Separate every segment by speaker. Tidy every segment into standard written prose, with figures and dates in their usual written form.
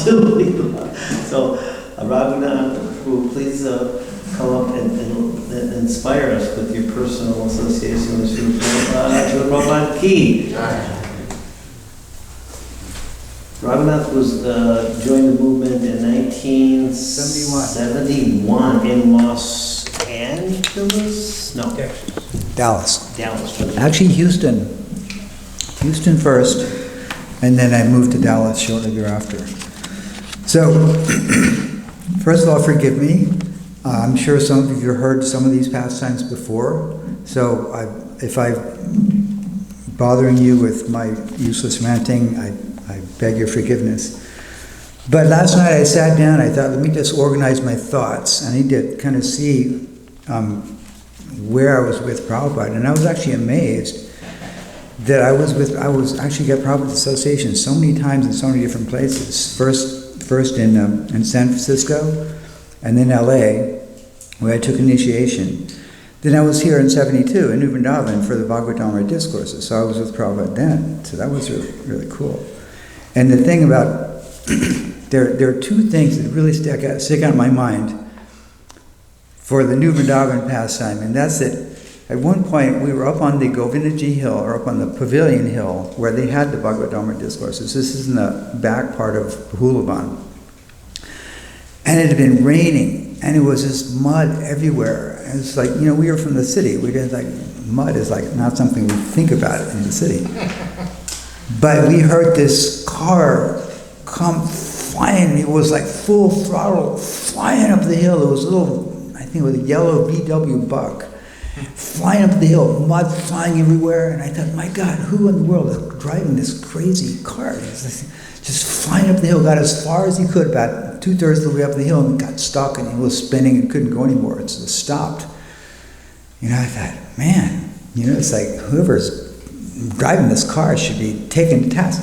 Speaker 1: to lila. So, Raghunath, will please come up and inspire us with your personal association with Srila Prabhupada. Srila Prabhupada Ki. Raghunath was joined the movement in 1971 in Los Angeles? No.
Speaker 2: Dallas.
Speaker 1: Dallas.
Speaker 2: Actually, Houston. Houston first, and then I moved to Dallas shortly thereafter. So, first of all, forgive me. I'm sure some of you have heard some of these pastimes before, so if I'm bothering you with my useless ranting, I beg your forgiveness. But last night I sat down, I thought, let me just organize my thoughts. I need to kind of see where I was with Prabhupada. And I was actually amazed that I was actually got Prabhupada's association so many times in so many different places. First in San Francisco, and then LA, where I took initiation. Then I was here in 72 in Vrindaban for the Bhagavatam discourses. So I was with Prabhupada then. So that was really, really cool. And the thing about, there are two things that really stick out in my mind for the New Vrindavan pastime, and that's that at one point we were up on the Govindaji Hill, or up on the Pavilion Hill, where they had the Bhagavatam discourses. This is in the back part of Vrindaban. And it had been raining, and it was just mud everywhere. And it's like, we were from the city. We didn't like, mud is like not something we think about in the city. But we heard this car come flying. It was like full throttle, flying up the hill. It was a little, I think it was a yellow VW Buck, flying up the hill, mud flying everywhere. And I thought, my God, who in the world is driving this crazy car? Just flying up the hill, got as far as he could, about 2/3 of the way up the hill, and got stuck, and he was spinning and couldn't go anymore. It just stopped. I thought, man, it's like whoever's driving this car should be taken to task.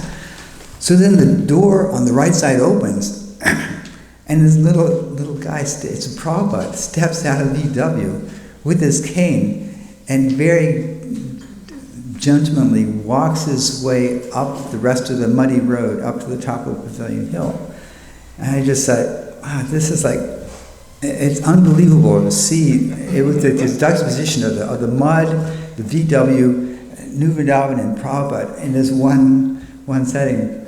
Speaker 2: So then the door on the right side opens, and this little guy, it's a Prabhupada, steps out of the VW with his cane, and very gentlemanly walks his way up the rest of the muddy road up to the top of the Pavilion Hill. And I just thought, wow, this is like, it's unbelievable to see. It was the juxtaposition of the mud, the VW, New Vrindavan, and Prabhupada in this one setting.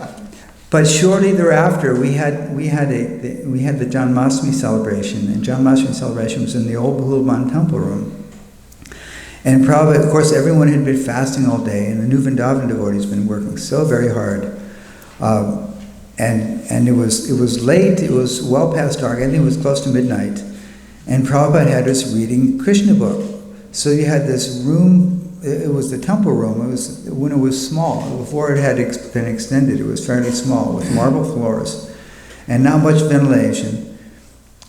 Speaker 2: But shortly thereafter, we had the Janmashtami celebration, and Janmashtami celebration was in the old Vrindaban temple room. And Prabhupada, of course, everyone had been fasting all day, and the New Vrindavan devotees had been working so very hard. And it was late, it was well past dark, I think it was close to midnight. And Prabhupada had us reading Krishna book. So you had this room, it was the temple room, when it was small. Before it had been extended, it was fairly small, with marble floors, and not much ventilation,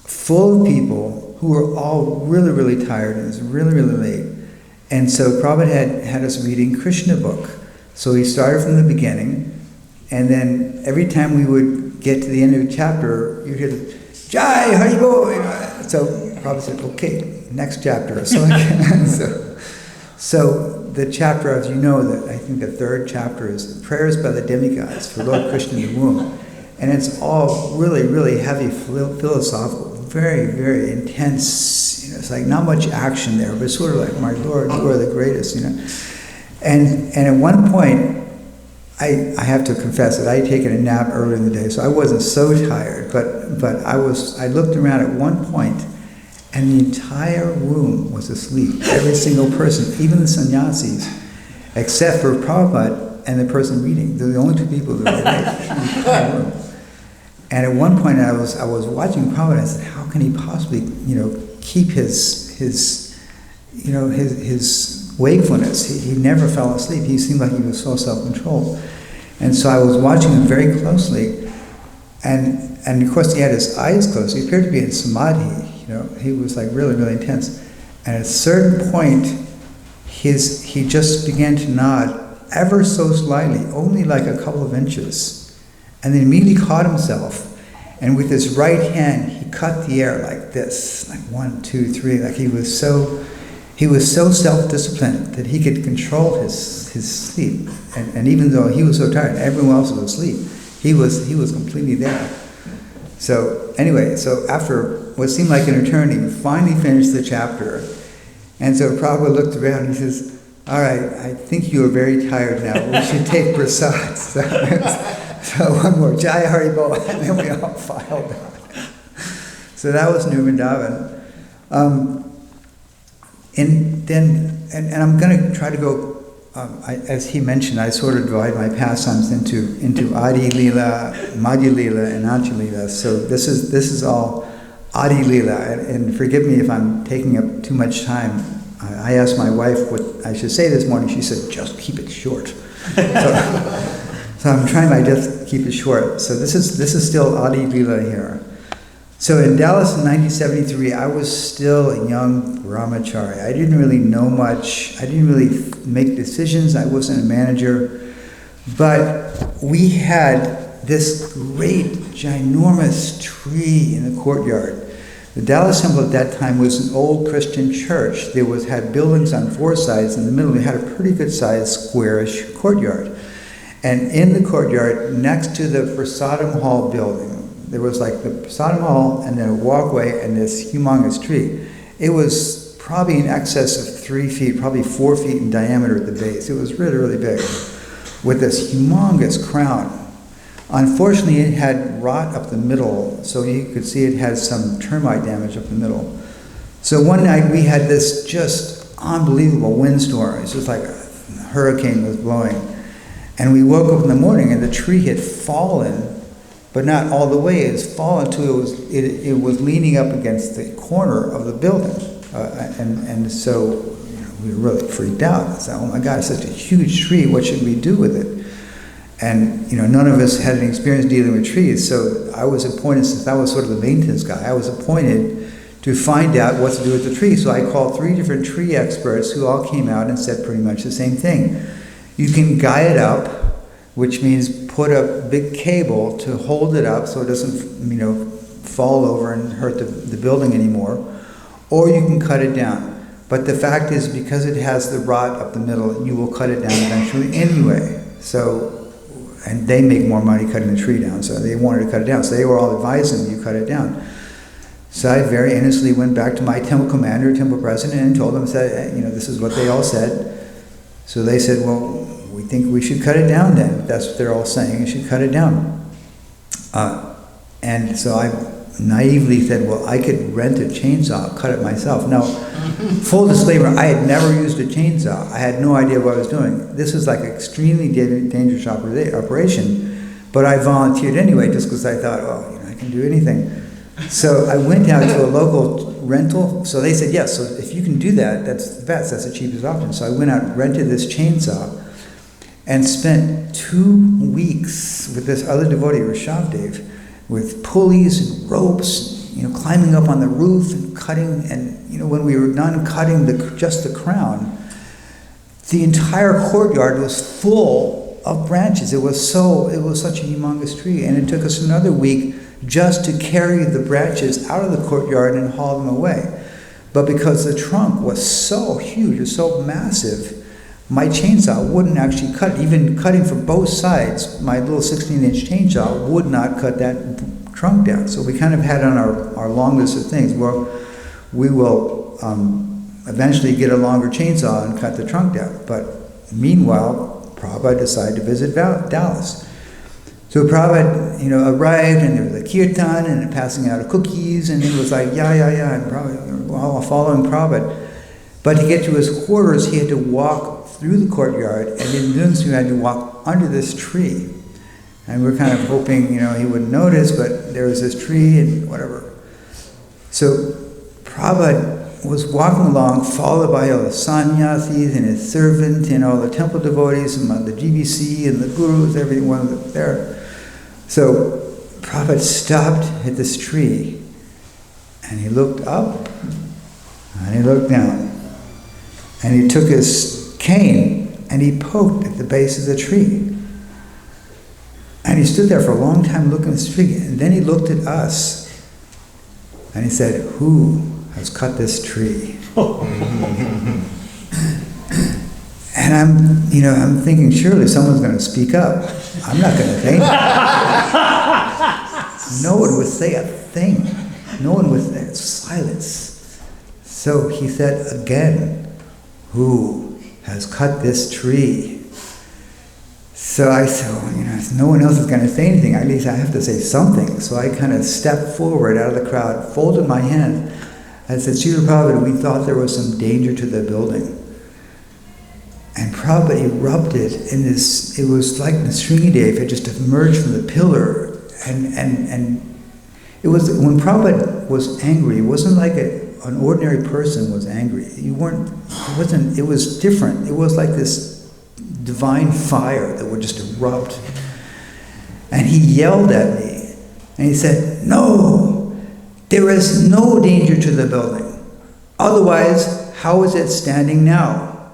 Speaker 2: full of people who were all really, really tired, and it was really, really late. And so Prabhupada had us reading Krishna book. So he started from the beginning, and then every time we would get to the end of a chapter, you'd hear the, Jai, Haribo! So Prabhupada said, okay, next chapter. So the chapter, as you know, I think the third chapter is Prayers by the Demigods for Lord Krishna in the Womb. And it's all really, really heavy, philosophical, very, very intense. It's like not much action there, but sort of like, my Lord, you are the greatest, And at one point, I have to confess that I had taken a nap earlier in the day, so I wasn't so tired, but I looked around at one point, and the entire room was asleep. Every single person, even the sannyasis, except for Prabhupada and the person reading. They're the only two people that were awake in the entire room. And at one point I was watching Prabhupada, and I said, how can he possibly, keep his wakefulness? He never fell asleep. He seemed like he was so self-controlled. And so I was watching him very closely, and of course he had his eyes closed. He appeared to be in samadhi. He was like really, really intense. And at a certain point, he just began to nod ever so slightly, only like a couple of inches, and then immediately caught himself. And with his right hand, he cut the air like this, like 1, 2, 3. Like he was so self-disciplined that he could control his sleep. And even though he was so tired, everyone else was asleep, he was completely there. So anyway, so after what seemed like an eternity, we finally finished the chapter. And so Prabhupada looked around and he says, all right, I think you are very tired now. We should take prasad. So one more, Jai Haribol, and then we all filed out. So that was New Vrindavan. And I'm going to try to go, as he mentioned, I sort of divide my pastimes into Adi Lila, Madhya Lila, and Anja Lila. So this is all Adi Lila, and forgive me if I'm taking up too much time. I asked my wife what I should say this morning. She said, just keep it short. So I'm trying my best to keep it short. So this is still Adi Lila here. So in Dallas in 1973, I was still a young brahmachari. I didn't really know much. I didn't really make decisions. I wasn't a manager. But we had this great, ginormous tree in the courtyard. The Dallas Temple at that time was an old Christian church. There had buildings on four sides. In the middle, we had a pretty good-sized, squarish courtyard. And in the courtyard, next to the Prasadam Hall building, there was like the Prasadam Hall and then a walkway and this humongous tree. It was probably in excess of 3 feet, probably 4 feet in diameter at the base. It was really, really big, with this humongous crown. Unfortunately, it had rot up the middle, so you could see it had some termite damage up the middle. So one night we had this just unbelievable windstorm. It was just like a hurricane was blowing. And we woke up in the morning and the tree had fallen, but not all the way. It was fallen to it was leaning up against the corner of the building. And so we were really freaked out. I said, oh my God, it's such a huge tree, what should we do with it? And none of us had any experience dealing with trees, so I was appointed, since I was sort of the maintenance guy, I was appointed to find out what to do with the tree. So I called 3 different tree experts who all came out and said pretty much the same thing. You can guy it up, which means put a big cable to hold it up so it doesn't fall over and hurt the building anymore, or you can cut it down. But the fact is, because it has the rot up the middle, you will cut it down eventually anyway. And they make more money cutting the tree down, so they wanted to cut it down. So they were all advising you cut it down. So I very innocently went back to my temple commander, temple president, and told them, said, hey, this is what they all said. So they said, well, we think we should cut it down then. That's what they're all saying, you should cut it down. And so I naively said, well, I could rent a chainsaw, cut it myself. Now, full disclaimer, I had never used a chainsaw. I had no idea what I was doing. This was like an extremely dangerous operation, but I volunteered anyway just because I thought, I can do anything. So I went out to a local rental. So they said, yes, so if you can do that, that's the best, that's the cheapest option. So I went out and rented this chainsaw and spent 2 weeks with this other devotee, Rishabdev, with pulleys and ropes, climbing up on the roof and cutting. And when we were done cutting just the crown, the entire courtyard was full of branches. It was such a humongous tree, and it took us another week just to carry the branches out of the courtyard and haul them away. But because the trunk was so huge, it was so massive, my chainsaw wouldn't actually cut. Even cutting from both sides, my little 16-inch chainsaw would not cut that trunk down. So we kind of had on our long list of things where we will eventually get a longer chainsaw and cut the trunk down. But meanwhile, Prabhupada decided to visit Dallas. So Prabhupada, arrived, and there was a kirtan and passing out of cookies, and it was like, and Prabhupada, all following Prabhupada. But to get to his quarters, he had to walk through the courtyard, and in doing so, he had to walk under this tree. And we're kind of hoping, he wouldn't notice, but there was this tree and whatever. So Prabhupada was walking along, followed by all the sannyasis and his servant and all the temple devotees and the GBC and the gurus, everyone was there. So Prabhupada stopped at this tree, and he looked up, and he looked down, and he took his cane, and he poked at the base of the tree. And he stood there for a long time looking at the tree, and then he looked at us, and he said, who has cut this tree? And I'm thinking, surely someone's going to speak up. I'm not going to think. No one would say a thing. No one would say silence. So he said again, who has cut this tree? So I said, well, if no one else is going to say anything, at least I have to say something. So I kind of stepped forward out of the crowd, folded my hands, and said, Srila Prabhupada, we thought there was some danger to the building. And Prabhupada erupted in this, it was like the Sringadev had just emerged from the pillar. And it was, when Prabhupada was angry, it wasn't like an ordinary person was angry. It was different. It was like this divine fire that would just erupt. And he yelled at me, and he said, no, there is no danger to the building. Otherwise, how is it standing now?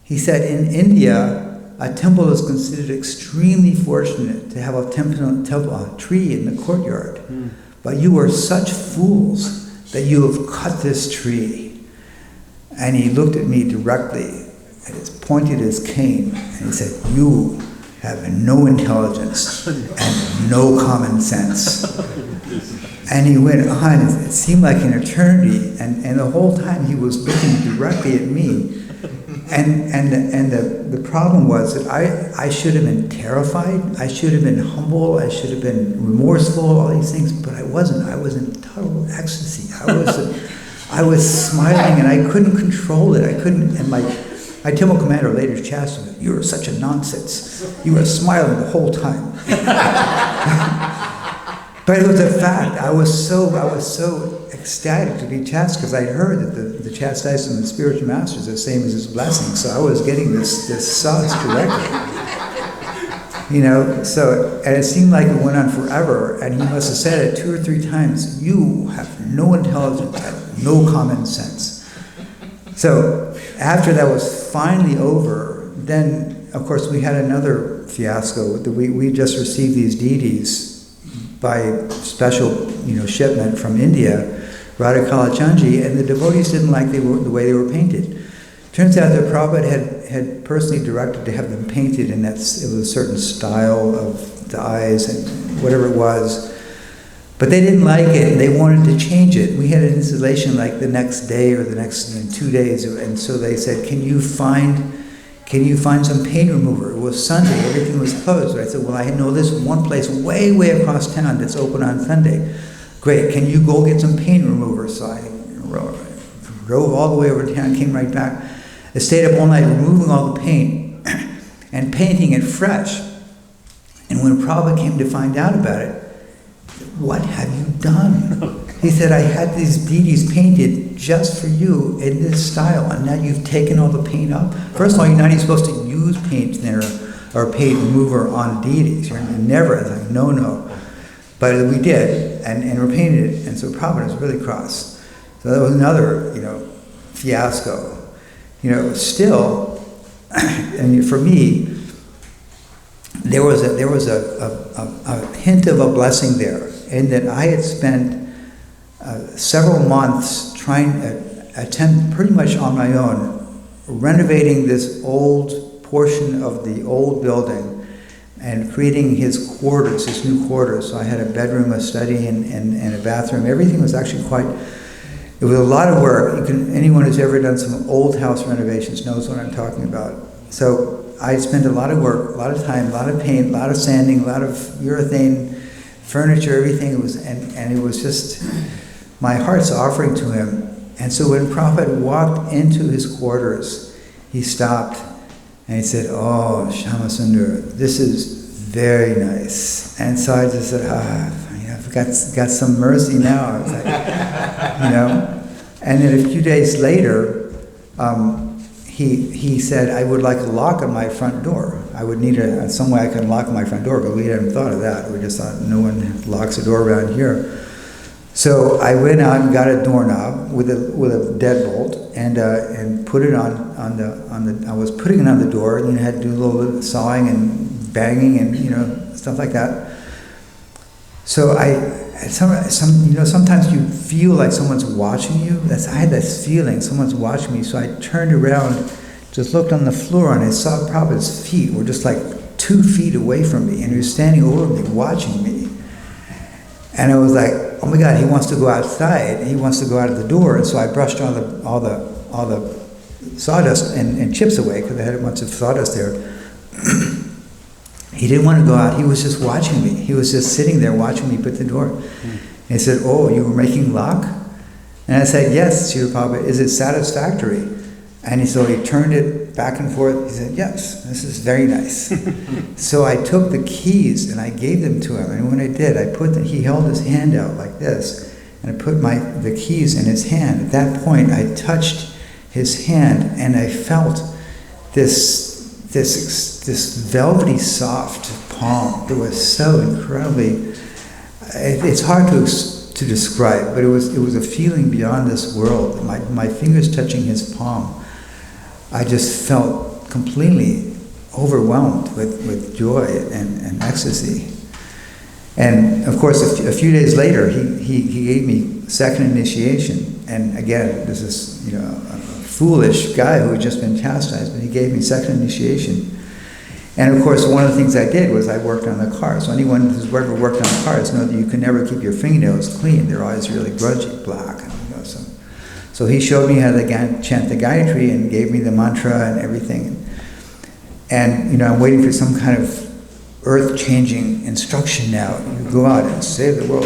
Speaker 2: He said, in India, a temple is considered extremely fortunate to have a tree in the courtyard. But you are such fools that you have cut this tree. And he looked at me directly and pointed his cane, and he said, you have no intelligence and no common sense. And he went on, it seemed like an eternity, and the whole time he was looking directly at me. And the problem was that I should have been terrified, I should have been humble, I should have been remorseful, all these things, but I wasn't. I was in total ecstasy. I was smiling and I couldn't control it. I couldn't, and my temple commander later chastised me, you were such a nonsense. You were smiling the whole time. But it was a fact. I was so ecstatic to be chastised because I'd heard that the chastisement of the spiritual masters is the same as his blessing. So I was getting this sauce directly. And it seemed like it went on forever, and he must have said it 2 or 3 times, you have no intelligence and no common sense. So after that was finally over, then of course we had another fiasco. We just received these deities by special shipment from India, Radha Kalachandji, and the devotees didn't like the way they were painted. Turns out that Prabhupada had personally directed to have them painted in it was a certain style of the eyes and whatever it was. But they didn't like it, and they wanted to change it. We had an installation like the next day or the next 2 days, and so they said, can you find some paint remover? It was Sunday, everything was closed. I said, well, I know this one place way across town that's open on Sunday. Great, can you go get some paint remover? So I drove all the way over to town, came right back. I stayed up all night removing all the paint and painting it fresh. And when Prabhupada came to find out about it, what have you done? He said, I had these deities painted just for you in this style, and now you've taken all the paint up. First of all, you're not even supposed to use paint thinner or paint remover on deities. You're never, it's like, no. But we did, and we painted it, and so Prabhupada was really cross. So that was another, fiasco. Still, and for me, there was a hint of a blessing there, in that I had spent several months trying to attempt pretty much on my own, renovating this old portion of the old building and creating his quarters, his new quarters. So I had a bedroom, a study, and a bathroom. Everything was actually it was a lot of work. Anyone who's ever done some old house renovations knows what I'm talking about. So I spent a lot of work, a lot of time, a lot of paint, a lot of sanding, a lot of urethane, furniture, everything. It was just my heart's offering to him. And so when Prabhupada walked into his quarters, he stopped and he said, oh, Shyamasundar, this is very nice. And so I just said, I've got some mercy now. I was like, And then a few days later, he said, I would like a lock on my front door. I would need some way I could lock my front door, but we hadn't thought of that. We just thought no one locks a door around here. So I went out and got a doorknob with a deadbolt and put it on the. I was putting it on the door, and had to do a little bit of sawing and banging and stuff like that. So sometimes you feel like someone's watching you. I had this feeling someone's watching me. So I turned around, just looked on the floor, and I saw Prabhupada's feet were just like 2 feet away from me, and he was standing over me, watching me. And I was like, oh my God, he wants to go outside. He wants to go out of the door. And so I brushed all the sawdust and chips away because I had a bunch of sawdust there. He didn't want to go out. He was just watching me. He was just sitting there watching me put the door. And he said, oh, you were making lock? And I said, yes, Srila Prabhupada, is it satisfactory? And so he turned it back and forth. He said, yes, this is very nice. So I took the keys and I gave them to him. And when I did, he held his hand out like this, and I put the keys in his hand. At that point, I touched his hand and I felt this velvety soft palm. It was so incredibly, it's hard to describe, but it was a feeling beyond this world. My fingers touching his palm, I just felt completely overwhelmed with joy and ecstasy. And of course, a few days later, he gave me second initiation. And again, this is a foolish guy who had just been chastised, but he gave me second initiation. And of course, one of the things I did was I worked on the car. So anyone who's ever worked on cars knows that you can never keep your fingernails clean. They're always really grungy, black. So he showed me how to chant the Gayatri and gave me the mantra and everything. And I'm waiting for some kind of earth-changing instruction now. You go out and save the world.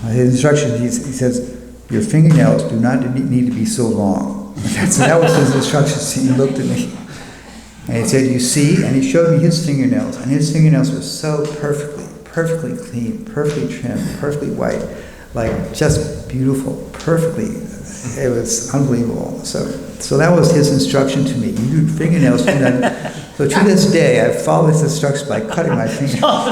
Speaker 2: His instruction, he says, your fingernails do not need to be so long. That was his instruction. He looked at me. And he said, you see? And he showed me his fingernails. And his fingernails were so perfectly clean, perfectly trimmed, perfectly white. Like, just beautiful, perfectly. It was unbelievable. So that was his instruction to me. You do fingernails. So to this day, I follow his instructions by cutting my fingernails.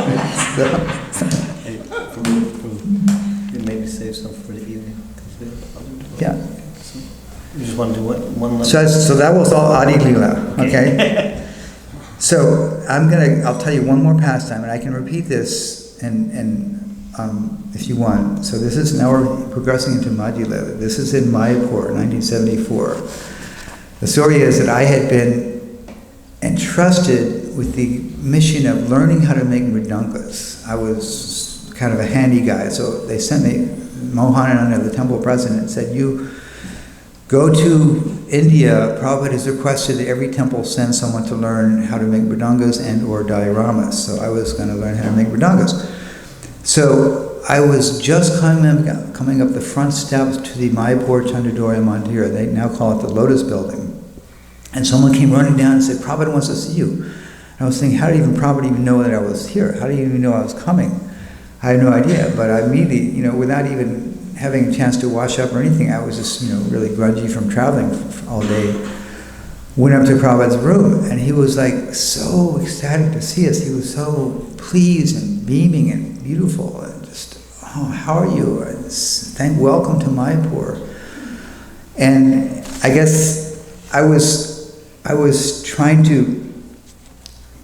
Speaker 1: Maybe save some for the evening.
Speaker 2: Yeah.
Speaker 1: You just want to do one level?
Speaker 2: So that was all Adi Lila, okay? So I'll tell you one more pastime, and I can repeat this if you want. So this is, now we're progressing into Madhya Lila. This is in Mayapur, 1974. The story is that I had been entrusted with the mission of learning how to make mridangas. I was kind of a handy guy, so they sent me, Mohanananda, the temple president, said, you go to India. Prabhupada has requested that every temple send someone to learn how to make mridangas and or dioramas. So I was going to learn how to make mridangas. So I was just coming up the front steps to the Mayapur Chandradorya Mandir. They now call it the Lotus Building. And someone came running down and said, Prabhupada wants to see you. And I was thinking, how did Prabhupada even know that I was here? How did he even know I was coming? I had no idea, but I immediately, without even having a chance to wash up or anything, I was just, really grungy from traveling all day. Went up to Prabhupada's room, and he was like so ecstatic to see us. He was so pleased and beaming and beautiful, and just, oh, how are you? Welcome to Mayapur. And I guess I was trying to,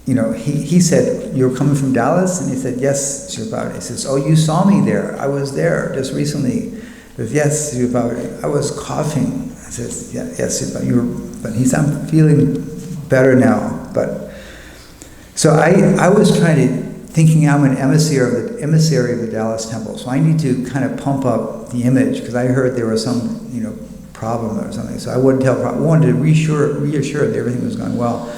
Speaker 2: he said, you're coming from Dallas? And he said, yes, Srila Prabhupada. He says, oh, you saw me there. I was there just recently. He says, yes, Srila Prabhupada. I was coughing. I said, yes, Srila Prabhupada. But he said, I'm feeling better now. But so I was thinking I'm an emissary of the Dallas temple. So I need to kind of pump up the image because I heard there was some, problem or something. So I wanted to reassure that everything was going well.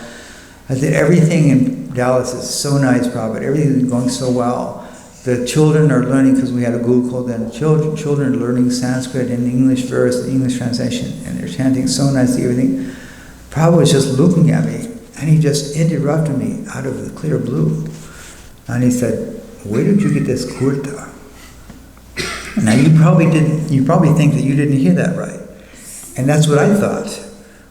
Speaker 2: I said, everything in Dallas is so nice, Prabhupada. Everything is going so well. The children are learning, because we had a Gurukul then, children are learning Sanskrit and English verse, the English translation, and they're chanting so nicely, everything. Prabhupada was just looking at me, and he just interrupted me out of the clear blue. And he said, where did you get this kurta? Now you probably think that you didn't hear that right. And that's what I thought.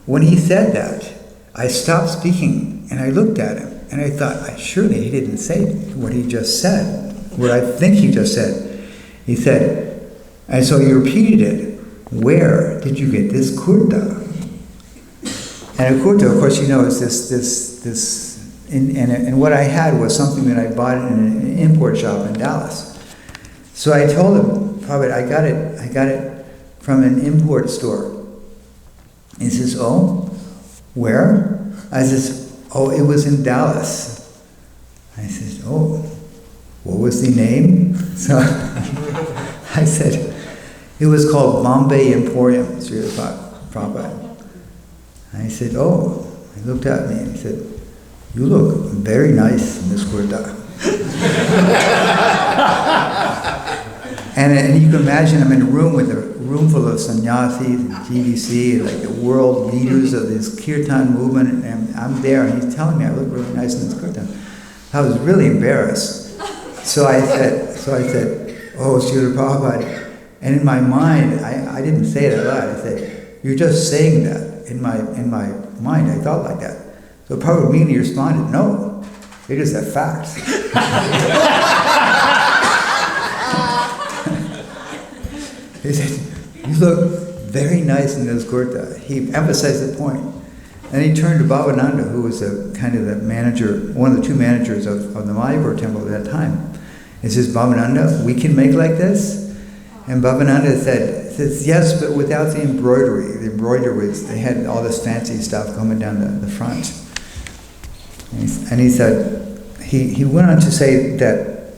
Speaker 2: When he said that, I stopped speaking and I looked at him and I thought, surely he didn't say what he just said, what I think he just said. He said, and so he repeated it, where did you get this kurta? And a kurta, of course, is this, and what I had was something that I bought in an import shop in Dallas. So I told him, Prabhupada, I got it from an import store. He says, oh, where? I says, oh, it was in Dallas. I says, oh. what was the name? So I said, it was called Bombay Emporium, Srila Prabhupada. And he said, oh, he looked at me and he said, you look very nice in this kurta. and you can imagine I'm in a room with a room full of sannyasis and GDC, and like the world leaders of this kirtan movement, and I'm there and he's telling me I look really nice in this kirtan. I was really embarrassed. So I said, oh, Srila Prabhupada. And in my mind, I didn't say it out loud. I said, you're just saying that. In my mind, I thought like that. So Prabhupada immediately responded, no, it is a fact. He said, you look very nice in this kurta. He emphasized the point. And he turned to Bhavananda, who was kind of the manager, one of the two managers of the Mayapur temple at that time. He says, Bhavananda, we can make like this? And Bhavananda says, yes, but without the embroidery. The embroidery was, they had all this fancy stuff coming down the front. And he said, he went on to say that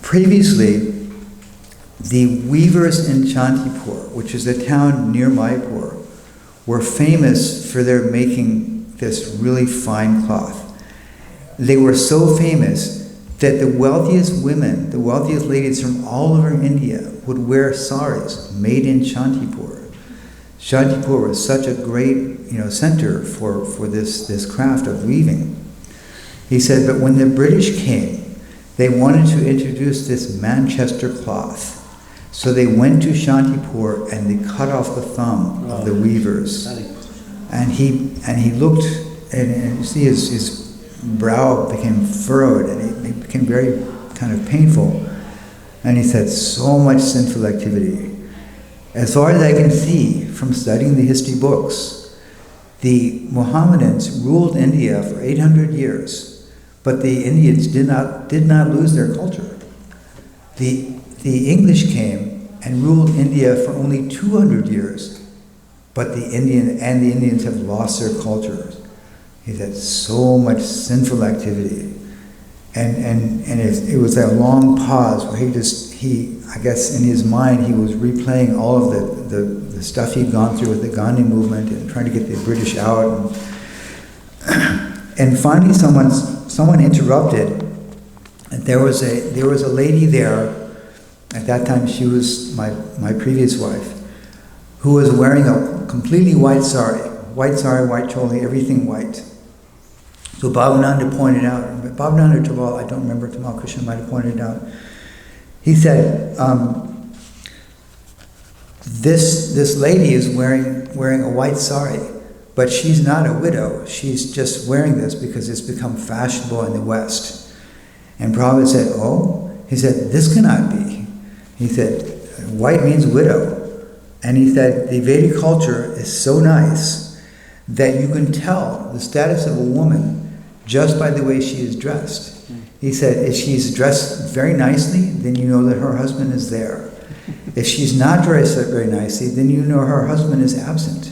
Speaker 2: previously, the weavers in Chantipur, which is a town near Mayapur, were famous for their making this really fine cloth. They were so famous that the wealthiest women, the wealthiest ladies from all over India would wear saris made in Chantipur. Chantipur was such a great, center for this craft of weaving. He said, but when the British came, they wanted to introduce this Manchester cloth. So they went to Shantipur and they cut off the thumb of the weavers. And he looked, and you see his brow became furrowed, and it became very kind of painful. And he said, so much sinful activity. As far as I can see from studying the history books, the Mohammedans ruled India for 800 years, but the Indians did not lose their culture. The English came and ruled India for only 200 years, but the Indians have lost their culture. He said, so much sinful activity. And it was a long pause where I guess in his mind he was replaying all of the stuff he'd gone through with the Gandhi movement and trying to get the British out. And finally someone interrupted, and there was a lady there. At that time, she was my previous wife, who was wearing a completely white sari, white choli, everything white. So Bhavananda pointed out, Bhavananda Tamal, I don't remember, Tamal Krishna might have pointed out, he said, this lady is wearing a white sari, but she's not a widow. She's just wearing this because it's become fashionable in the West. And Prabhupada said, oh, he said, this cannot be. He said, white means widow. And he said, the Vedic culture is so nice that you can tell the status of a woman just by the way she is dressed. He said, if she's dressed very nicely, then you know that her husband is there. If she's not dressed very nicely, then you know her husband is absent.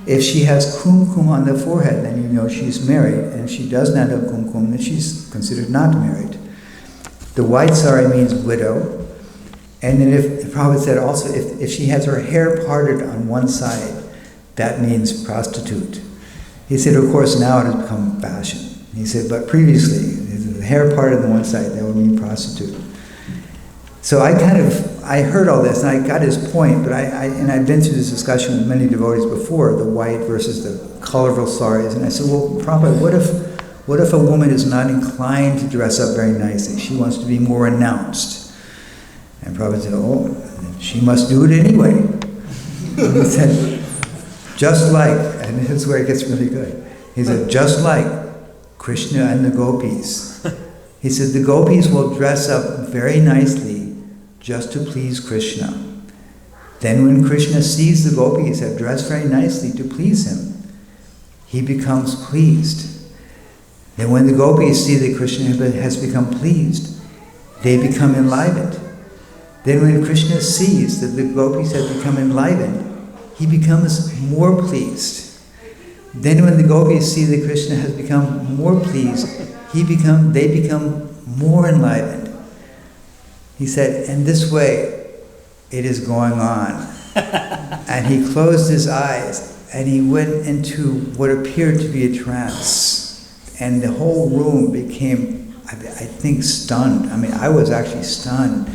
Speaker 2: If she has kumkum on the forehead, then you know she's married. And if she does not have kumkum, then she's considered not married. The white sari means widow. And then if Prabhupada said also, if she has her hair parted on one side, that means prostitute. He said, of course, now it has become fashion. He said, but previously, the hair parted on one side, that would mean prostitute. So I heard all this, and I got his point, but I've been through this discussion with many devotees before, the white versus the colorful saris, and I said, well, Prabhupada, what if a woman is not inclined to dress up very nicely? She wants to be more announced. And Prabhupada said, oh, she must do it anyway. And he said, just like, and this is where it gets really good. He said, just like Krishna and the gopis. He said, the gopis will dress up very nicely just to please Krishna. Then when Krishna sees the gopis have dressed very nicely to please him, he becomes pleased. Then when the gopis see that Krishna has become pleased, they become enlivened. Then when Krishna sees that the gopis have become enlivened, he becomes more pleased. Then when the gopis see that Krishna has become more pleased, they become more enlightened. He said, and this way it is going on. And he closed his eyes and he went into what appeared to be a trance. And the whole room became, I think, stunned. I mean, I was actually stunned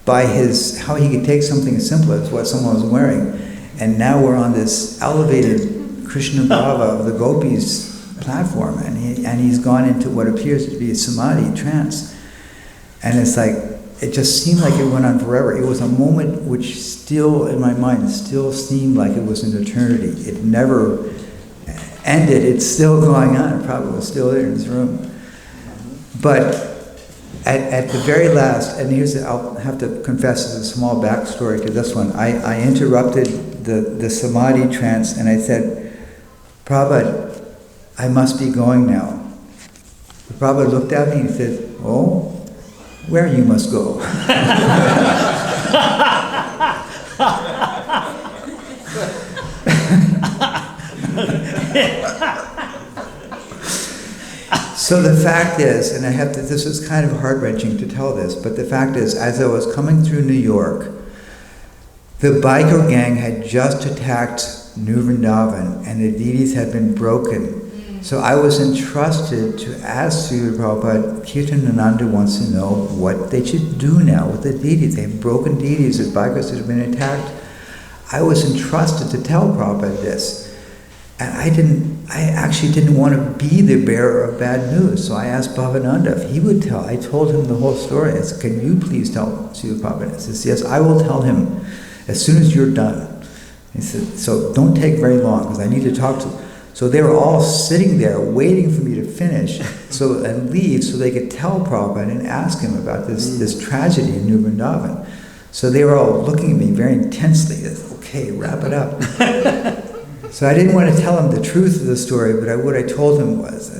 Speaker 2: by how he could take something as simple as what someone was wearing, and now we're on this elevated Krishna Bhava of the gopis platform, and he's gone into what appears to be a samadhi trance. And it's like, it just seemed like it went on forever. It was a moment which still, in my mind, still seemed like it was an eternity. It never ended. It's still going on. It probably was still there in this room. But at the very last, and I'll have to confess there's a small backstory to this one. I interrupted the samadhi trance and I said, Prabhupada, I must be going now. Prabhupada looked at me and he said, oh, where you must go. So the fact is, and this is kind of heart-wrenching to tell this, but the fact is, as I was coming through New York, the biker gang had just attacked New Vrindaban, and the deities had been broken. So I was entrusted to ask Srila Prabhupada, Kirtanananda wants to know what they should do now with the deities. They have broken deities, the bikers have been attacked. I was entrusted to tell Prabhupada this. And I actually didn't want to be the bearer of bad news. So I asked Bhavananda if he would tell. I told him the whole story. I said, can you please tell Srila Prabhupada? He says, yes, I will tell him as soon as you're done. He said, so don't take very long because I need to talk to him. So they were all sitting there waiting for me to finish and leave so they could tell Prabhupada and ask him about this tragedy in New Vrindavan. So they were all looking at me very intensely. Okay, wrap it up. So I didn't want to tell him the truth of the story, but what I told him was,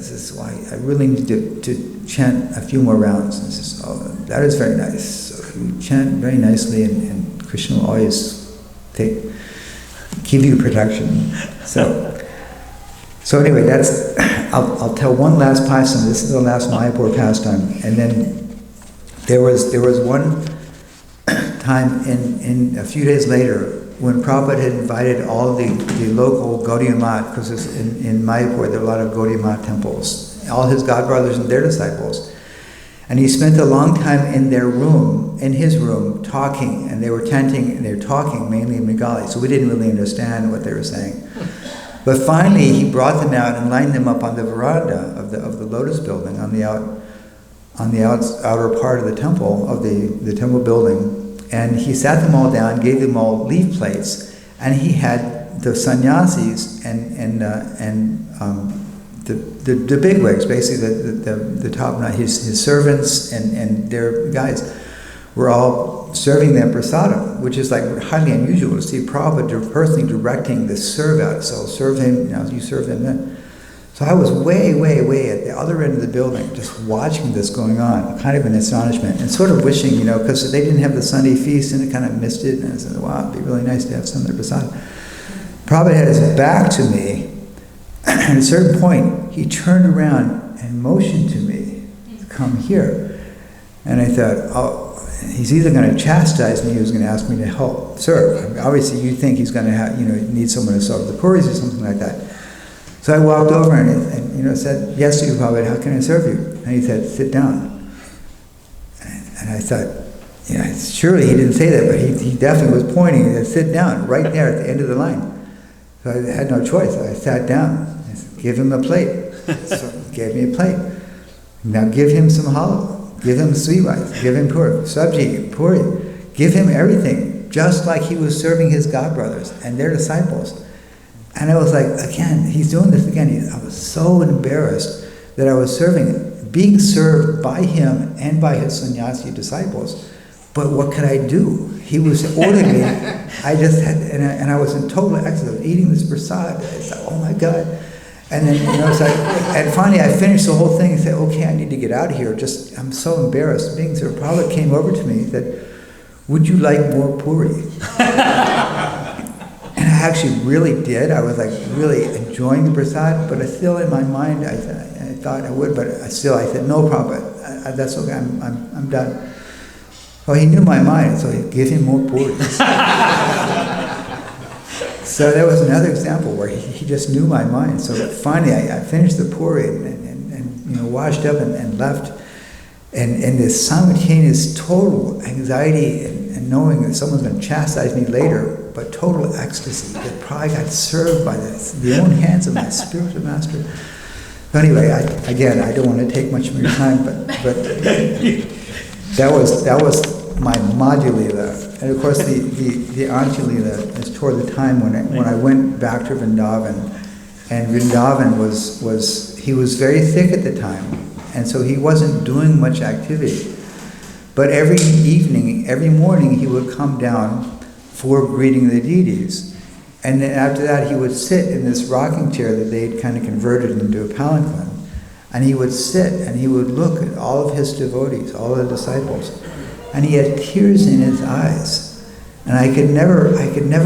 Speaker 2: I really need to chant a few more rounds. And he says, oh, that is very nice. So you chant very nicely, and Krishna will always give you protection. So anyway, I'll tell one last pastime. This is the last Mayapur pastime, and then there was one time in a few days later when Prabhupada had invited all the local Gaudiya Math, because in Mayapur there are a lot of Gaudiya Math temples, all his godbrothers and their disciples. And he spent a long time in his room, talking, and they were chanting, and they were talking mainly in Bengali, so we didn't really understand what they were saying. But finally he brought them out and lined them up on the veranda of the Lotus building, on the outer part of the temple, of the temple building. And he sat them all down, gave them all leaf plates, and he had the sannyasis and the bigwigs, basically the top, his servants and their guys, were all serving them prasadam, which is like highly unusual to see Prabhupada personally directing the serve out. So serve him, you serve him then. So I was way, way, way at the other end of the building, just watching this going on, kind of in astonishment, and sort of wishing, because they didn't have the Sunday feast, and it kind of missed it, and I said, wow, it'd be really nice to have some of their prasadam. Prabhupada had his back to me, and at a certain point, he turned around and motioned to me to come here. And I thought, oh, he's either going to chastise me or he's going to ask me to help serve. I mean, obviously, you think he's going to need someone to serve the puris or something like that. So I walked over and said, yes, Srila Prabhupada, how can I serve you? And he said, sit down. And I thought, surely he didn't say that, but he definitely was pointing. He said, sit down, right there at the end of the line. So I had no choice. I sat down. I said, give him a plate. So he gave me a plate. Now give him some halwa. Give him sweet rice. Give him sabji, puri. Give him everything, just like he was serving his godbrothers and their disciples. And I was like, again, he's doing this again. I was so embarrassed that I was being served by him and by his sannyasi disciples. But what could I do? He was ordering me. I just had, and I was in total ecstasy, eating this prasad. I thought, oh my God. And then, and finally I finished the whole thing and said, okay, I need to get out of here. I'm so embarrassed. Being served. Prabhupada came over to me and said, would you like more puri? And I actually really did. I was like really enjoying the prasad, but still in my mind, I thought I would, but still I said, no problem, that's okay, I'm done. Well, he knew my mind, so he gave him more puris. So that was another example where he just knew my mind. So finally I finished the puri and washed up and left. And this simultaneous total anxiety and knowing that someone's going to chastise me later, but total ecstasy that probably got served by the own hands of my spiritual master. So anyway, I don't want to take much of your time, but that was my Madhya Lila. And of course the Anti Lila is toward the time when I went back to Vrindaban, and Vrindaban he was very thick at the time. And so he wasn't doing much activity. But every evening, every morning, he would come down for greeting the deities. And then after that, he would sit in this rocking chair that they'd kind of converted into a palanquin. And he would sit and he would look at all of his devotees, all of the disciples. And he had tears in his eyes. And I could never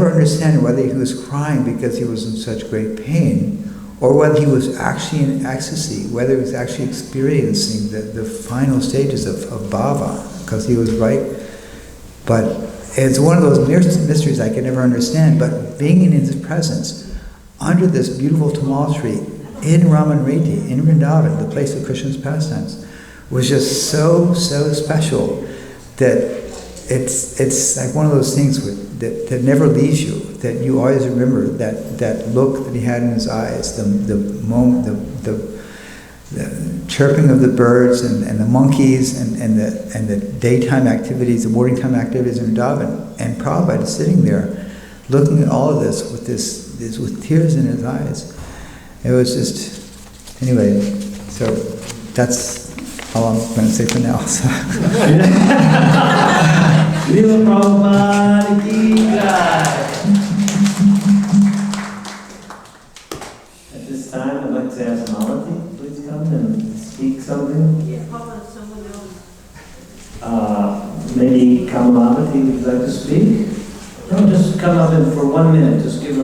Speaker 2: understand whether he was crying because he was in such great pain, or whether he was actually in ecstasy, whether he was actually experiencing the final stages of bhava, because he was right. But it's one of those mysteries I can never understand, but being in his presence, under this beautiful tamal tree, in Ramanriti, in Vrindavan, the place of Krishna's pastimes, was just so special that it's like one of those things that never leaves you, that you always remember that look that he had in his eyes, the chirping of the birds and the monkeys and the daytime activities, the morning time activities in Vrindavan, and Prabhupada sitting there looking at all of this with tears in his eyes. It was just, anyway, so that's all I'm going to say for now.
Speaker 1: Srila Prabhupada ki jai. At this time, I'd like to ask Malati, please come and speak something.
Speaker 3: Yeah, how about someone else?
Speaker 1: Maybe Kamalavati, would you like to speak? No, just come up and for 1 minute, just give